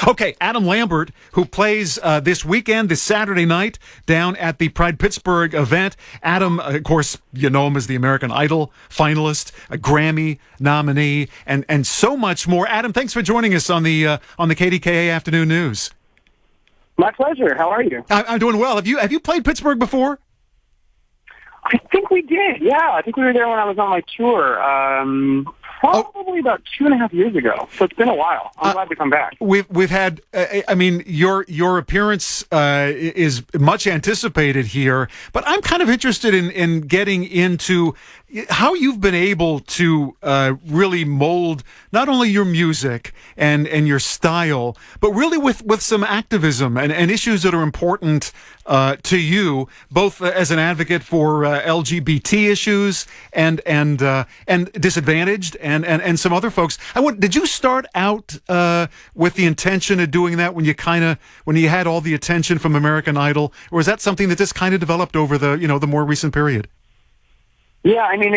Okay, Adam Lambert, who plays this weekend, this Saturday night, down at the Pride Pittsburgh event. Adam, of course, you know him as the American Idol finalist, a Grammy nominee, and so much more. Adam, thanks for joining us on the KDKA Afternoon News. My pleasure. How are you? I'm doing well. Have you played Pittsburgh before? I think we did. Yeah, I think we were there when I was on my tour. Probably about 2.5 years ago. So it's been a while. I'm glad to come back. We've had. I mean, your appearance is much anticipated here, but I'm kind of interested in getting into how you've been able to really mold not only your music and your style, but really with some activism and issues that are important to you, both as an advocate for LGBT issues and disadvantaged and some other folks. Did you start out with the intention of doing that when you had all the attention from American Idol, or is that something that just kind of developed over the more recent period? Yeah, I mean,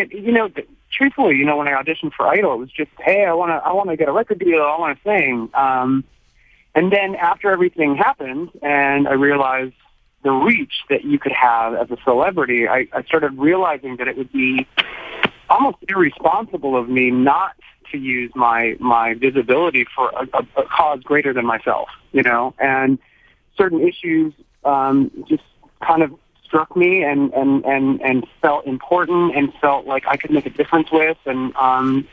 truthfully, when I auditioned for Idol, it was just, hey, I want to get a record deal, I want to sing. And then after everything happened, and I realized the reach that you could have as a celebrity, I started realizing that it would be almost irresponsible of me not to use my visibility for a cause greater than myself, and certain issues just kind of struck me and felt important and felt like I could make a difference with, and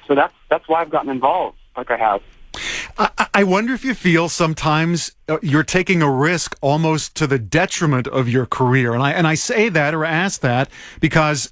so that's why I've gotten involved like I have. I wonder if you feel sometimes you're taking a risk almost to the detriment of your career, and I say that or ask that because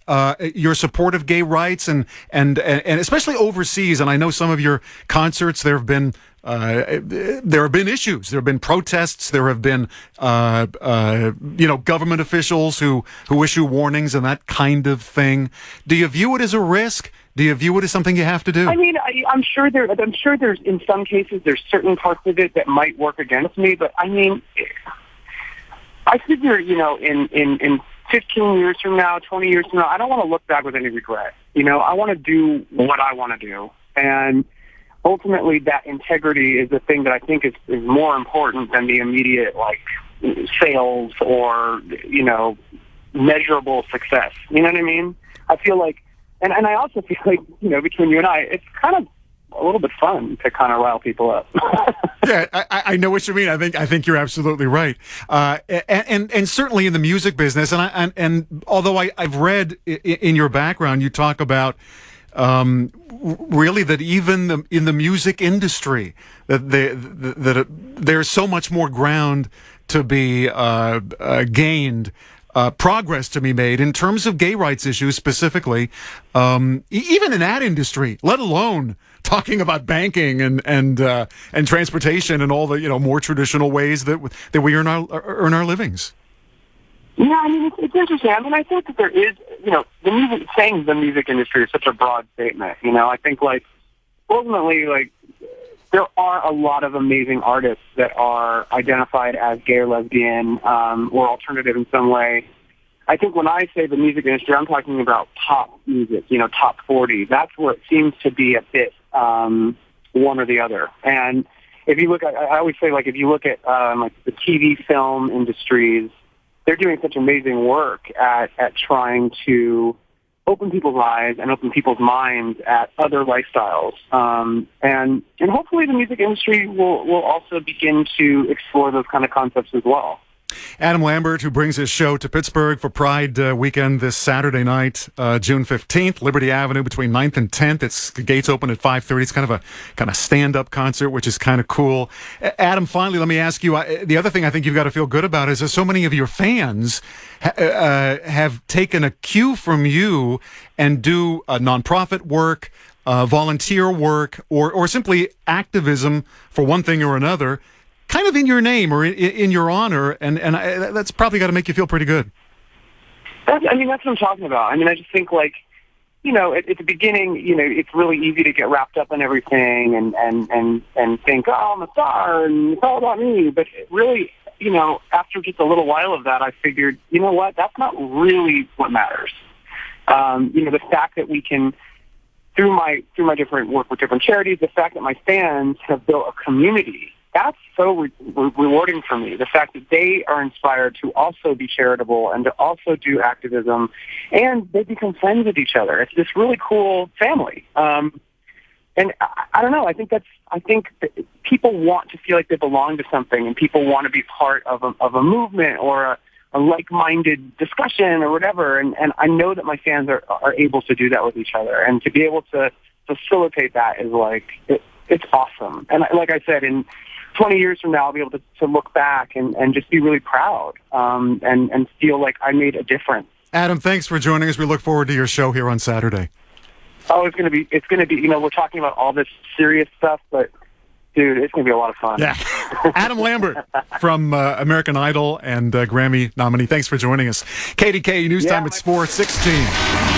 your support of gay rights and especially overseas, and I know some of your concerts there have been issues, there have been protests, there have been government officials who issue warnings and that kind of thing. Do you view it as a risk? Do you view it as something you have to do? I mean, I'm sure there's in some cases there's certain parts of it that might work against me, but I mean, I figure in 15 years from now, 20 years from now, I don't want to look back with any regret. I want to do what I want to do, and ultimately that integrity is the thing that I think is more important than the immediate sales or measurable success. You know what I mean? I feel like. And I also feel like, between you and I, it's kind of a little bit fun to kind of rile people up. Yeah, I know what you mean. I think you're absolutely right. And certainly in the music business, and although I've read in your background, you talk about really that even in the music industry, that there's so much more ground to be gained. Progress to be made in terms of gay rights issues specifically, even in that industry, let alone talking about banking and transportation and all the more traditional ways that we earn our livings. Yeah, I mean it's interesting. I mean I think that there is the music industry is such a broad statement. I think ultimately there are a lot of amazing artists that are identified as gay or lesbian or alternative in some way. I think when I say the music industry, I'm talking about pop music, top 40. That's where it seems to be a bit one or the other. And if you look at, I always say, if you look at the TV film industries, they're doing such amazing work at trying to open people's eyes and open people's minds at other lifestyles. And hopefully the music industry will also begin to explore those kind of concepts as well. Adam Lambert, who brings his show to Pittsburgh for Pride weekend this Saturday night, June 15th, Liberty Avenue between 9th and 10th. The gates open at 5:30. It's kind of stand-up concert, which is kind of cool. Adam, finally, let me ask you, the other thing I think you've got to feel good about is that so many of your fans have taken a cue from you and do nonprofit work, volunteer work, or simply activism for one thing or another, kind of in your name or in your honor, and that's probably got to make you feel pretty good. That's what I'm talking about. I mean, I just think at the beginning, it's really easy to get wrapped up in everything and think, oh, I'm a star and it's all about me. But really, after just a little while of that, I figured, you know what, that's not really what matters. The fact that we can, through my different work with different charities, the fact that my fans have built a community that's so rewarding for me. The fact that they are inspired to also be charitable and to also do activism, and they become friends with each other. It's this really cool family. And I don't know. I think that people want to feel like they belong to something, and people want to be part of a movement or a like-minded discussion or whatever. And I know that my fans are able to do that with each other, and to be able to facilitate that is it's awesome. And like I said, in 20 years from now, I'll be able to look back and just be really proud and feel like I made a difference. Adam, thanks for joining us. We look forward to your show here on Saturday. Oh, it's going to be, we're talking about all this serious stuff, but dude, it's going to be a lot of fun. Yeah. Adam Lambert from American Idol and Grammy nominee. Thanks for joining us. KDKA News Time at Sports 16.